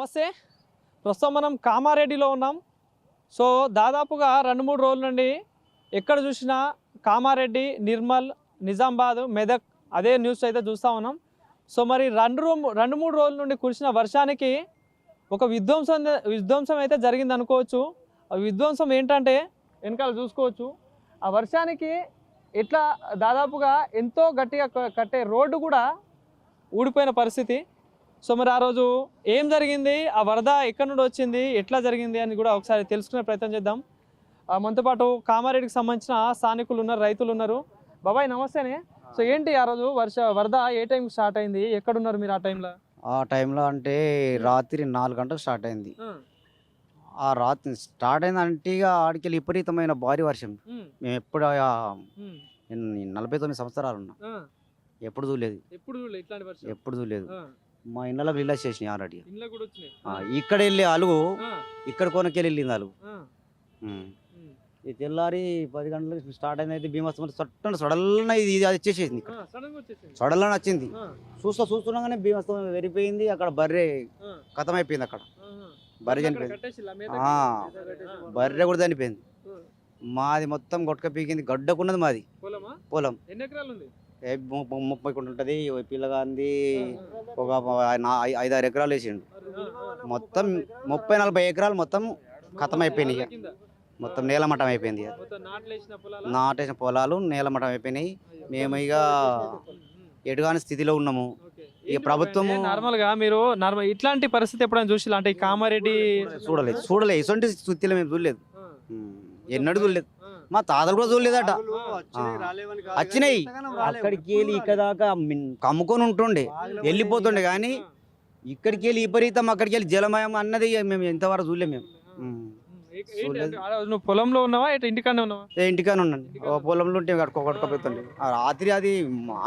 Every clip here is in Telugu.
నమస్తే. ప్రస్తుతం మనం కామారెడ్డిలో ఉన్నాం. సో దాదాపుగా 2-3 రోజుల నుండి ఎక్కడ చూసినా కామారెడ్డి, నిర్మల్, నిజామాబాద్, మెదక్ అదే న్యూస్ అయితే చూస్తూ ఉన్నాం. సో మరి 2-3 రోజుల నుండి కురిసిన వర్షానికి ఒక విధ్వంసం అయితే జరిగింది అనుకోవచ్చు. ఆ విధ్వంసం ఏంటంటే వెనకాల చూసుకోవచ్చు. ఆ వర్షానికి ఎట్లా దాదాపుగా ఎంతో గట్టిగా కట్టే రోడ్డు కూడా ఊడిపోయిన పరిస్థితి. సో మరి ఆ రోజు ఏం జరిగింది, ఆ వరద ఎక్కడి నుండి వచ్చింది, ఎట్లా జరిగింది అని కూడా ఒకసారి తెలుసుకునే ప్రయత్నం చేద్దాం. మనతో పాటు కామారెడ్డికి సంబంధించిన స్థానికులు ఉన్నారు, రైతులు ఉన్నారు. బాబాయ్ నమస్తేనే. సో ఏంటి ఆ రోజు వరద ఏ టైం స్టార్ట్ అయింది, ఎక్కడున్నారు మీరు ఆ టైంలో? ఆ టైంలో అంటే రాత్రి 4 గంటలకు స్టార్ట్ అయింది. ఆ రాత్రి స్టార్ట్ అయిందంటే ఇక ఆడికెళ్ళి విపరీతమైన భారీ వర్షం. మేము ఎప్పుడు 49 సంవత్సరాలు ఉన్నా, ఎప్పుడు చూడలేదు. ఎప్పుడు చూడలేదు. మా ఇళ్ళకి నీళ్ళు వచ్చేసినాయి ఆల్రెడీ. ఇక్కడ వెళ్ళి అలుగు, ఇక్కడ కొనకెళ్ళి వెళ్ళింది అలుగు. ఈ తెల్లారి 10 గంటలకు స్టార్ట్ అయింది. అయితే భీమస్తం సడల్న ఇది అది వచ్చేసేసింది. ఇక్కడ సడల్న వచ్చింది. చూస్తున్నాగానే భీమస్తం వెరిపోయింది. అక్కడ బర్రె కథం అయిపోయింది. అక్కడ బర్రె చనిపోయింది. బర్రె కూడా చనిపోయింది. మాది మొత్తం గొట్టక పీకింది. గడ్డకున్నది మాది పొలం. 30 కుంట ఉంటుంది. పిల్లగాంది ఒక 5-6 ఎకరాలు వేసిండు. మొత్తం 30-40 ఎకరాలు మొత్తం కథం అయిపోయినాయి. మొత్తం నేలమట్టం అయిపోయింది. నాటేసిన పొలాలు నేలమట్టం అయిపోయినాయి. మేము ఇక ఎటుగాని స్థితిలో ఉన్నాము. ఇక ప్రభుత్వం నార్మల్గా మీరు ఇట్లాంటి పరిస్థితి ఎప్పుడైనా చూసి అంటే కామారెడ్డి చూడలేదు. ఇటువంటి స్థితిలో మేము చూడలేదు, ఎన్నడూ చూడలేదు. మా తాతలు కూడా చూడలేదట. వచ్చినాయి అక్కడికి వెళ్ళి ఇక్కడ దాకా కమ్ముకొని ఉంటుండే, వెళ్ళిపోతుండే. కానీ ఇక్కడికి వెళ్ళి విపరీతం, అక్కడికి వెళ్ళి జలమయం అన్నది మేము ఎంతవరకు చూడలేము. మేము నువ్వు పొలంలో ఉన్నావా, ఇంటికానే ఉన్నావా? ఇంటికానే ఉన్నాను. పొలంలో ఉంటే కట్టుకోపోతుండే. రాత్రి అది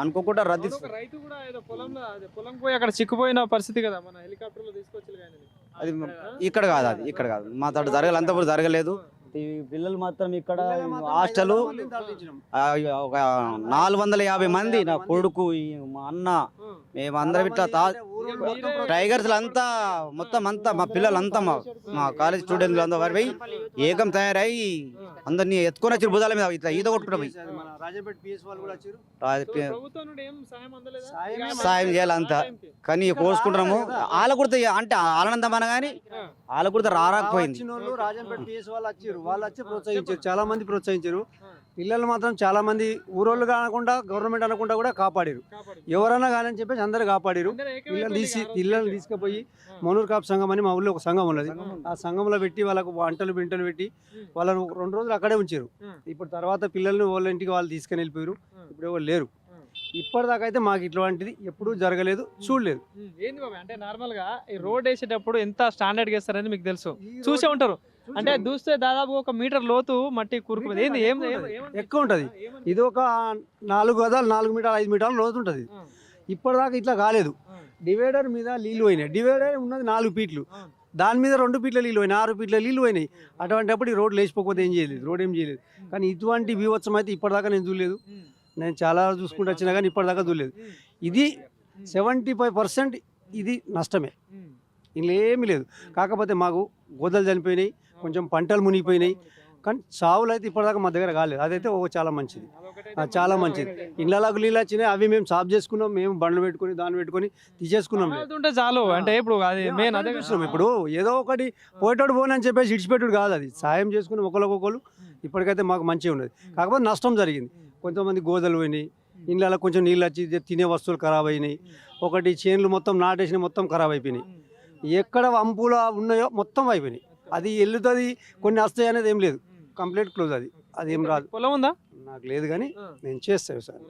అనుకోకుండా రద్దీ. రైతు కూడా పొలం పోయి అక్కడ చిక్కుపోయిన పరిస్థితి కదా, మన హెలికాప్టర్ లో తీసుకొచ్చి. అది ఇక్కడ కాదు, అది ఇక్కడ కాదు. మా తోట జరగాలి, అంతప్పుడు జరగలేదు. పిల్లలు మాత్రం ఇక్కడ హాస్టల్ ఒక 450 మంది. నా కొడుకు, మా అన్న, మేమందరం ఇట్లా టైగర్స్ అంతా మొత్తం అంతా మా పిల్లలంతా మా కాలేజ్ స్టూడెంట్లు అందరూ వారి పోయి ఏకం తయారయ్యి అందరినీ ఎత్తుకొని వచ్చి భుజాల మీద ఇట్లా ఈత కొట్టుకుంటూ పోయి సాయం చేయాలంతా. కానీ కోసుకుంటున్నాము. వాళ్ళ కుడితే అంటే ఆనందం అనగాని వాళ్ళ కుడితే రాకపోయింది. వాళ్ళు వచ్చి ప్రోత్సహించారు, చాలా మంది ప్రోత్సహించారు. పిల్లలు మాత్రం చాలా మంది ఊరోళ్ళు కాకుండా గవర్నమెంట్ అనకుండా కూడా కాపాడారు. ఎవరన్నా కానీ అని చెప్పేసి అందరు కాపాడారు. పిల్లల్ని తీసుకుపోయి మనూరు కాపు సంఘం అని మా ఊళ్ళో ఒక సంఘం ఉన్నది. ఆ సంఘంలో పెట్టి వాళ్ళకు వంటలు బింటలు పెట్టి వాళ్ళను 2 రోజులు అక్కడే ఉంచారు. ఇప్పుడు తర్వాత పిల్లల్ని వాళ్ళ ఇంటికి వాళ్ళు తీసుకుని వెళ్ళిపోయారు. ఇప్పుడు ఎవరు లేరు. ఇప్పటిదాకా అయితే మాకు ఇట్లాంటిది ఎప్పుడూ జరగలేదు, చూడలేదు. ఏంది బాబా అంటే నార్మల్ గా ఈ రోడ్ వేసేటప్పుడు ఎంత స్టాండర్డ్ గా వేస్తారని మీకు తెలుసు, చూసే ఉంటారు. అంటే చూస్తే దాదాపు 1 మీటర్ లోతు మట్టి కూరుకుపోయింది. ఎక్కువ ఉంటది. ఇది ఒక 4 గజాలు, 4 మీటర్లు, 5 మీటర్లు లోతు ఉంటది. ఇప్పటిదాకా ఇట్లా కాలేదు. డివైడర్ మీద నీళ్లు పోయినాయి. డివైడర్ ఉన్నది 4 ఫీట్లు, దాని మీద 2 ఫీట్ల నీళ్ళు పోయినాయి, 6 ఫీట్ల నీళ్ళు పోయినాయి. అటువంటిప్పుడు ఈ రోడ్ లేచిపోకపోతే ఏం చేయలేదు, రోడ్ ఏం చేయలేదు. కానీ ఇటువంటి బీభత్సం అయితే ఇప్పటిదాకా నేను చూడలేదు. నేను చాలా చూసుకుంటూ వచ్చినా కానీ ఇప్పటిదాకా చూడలేదు. ఇది 75% ఇది నష్టమే, ఇలా ఏమీ లేదు. కాకపోతే మాకు గోదలు చనిపోయినాయి, కొంచెం పంటలు మునిగిపోయినాయి. కానీ చావులు అయితే ఇప్పటిదాకా మా దగ్గర కాలేదు. అదైతే చాలా మంచిది, చాలా మంచిది. ఇళ్ళకు నీళ్ళు వచ్చినాయి, అవి మేము సాఫ్ చేసుకున్నాం. మేము బండ్లు పెట్టుకుని దాన్ని పెట్టుకుని తీసేసుకున్నాం. చాలు అంటే ఇప్పుడు అదే చూసినాం. ఇప్పుడు ఏదో ఒకటి పోయేటోడు పోనని చెప్పేసి ఇడిచిపెట్టుడు కాదు, అది సాయం చేసుకుని ఒకరికొకరు. ఇప్పటికైతే మాకు మంచిగా ఉన్నది. కాకపోతే నష్టం జరిగింది. కొంతమంది గోదలు పోయినాయి, ఇళ్ళలో కొంచెం నీళ్ళు వచ్చి తినే వస్తువులు ఖరాబ్ అయినాయి. ఒకటి చేన్లు మొత్తం నాటేసిన మొత్తం ఖరాబ్ అయిపోయినాయి. ఎక్కడ వంపులు ఉన్నాయో మొత్తం అయిపోయినాయి. అది వెళ్తుంది, కొన్ని వస్తాయి అనేది ఏం లేదు. Complete close. అది ఏం రాదు. పొలం ఉందా? నాకు లేదు, కానీ నేను చేస్తాను సార్.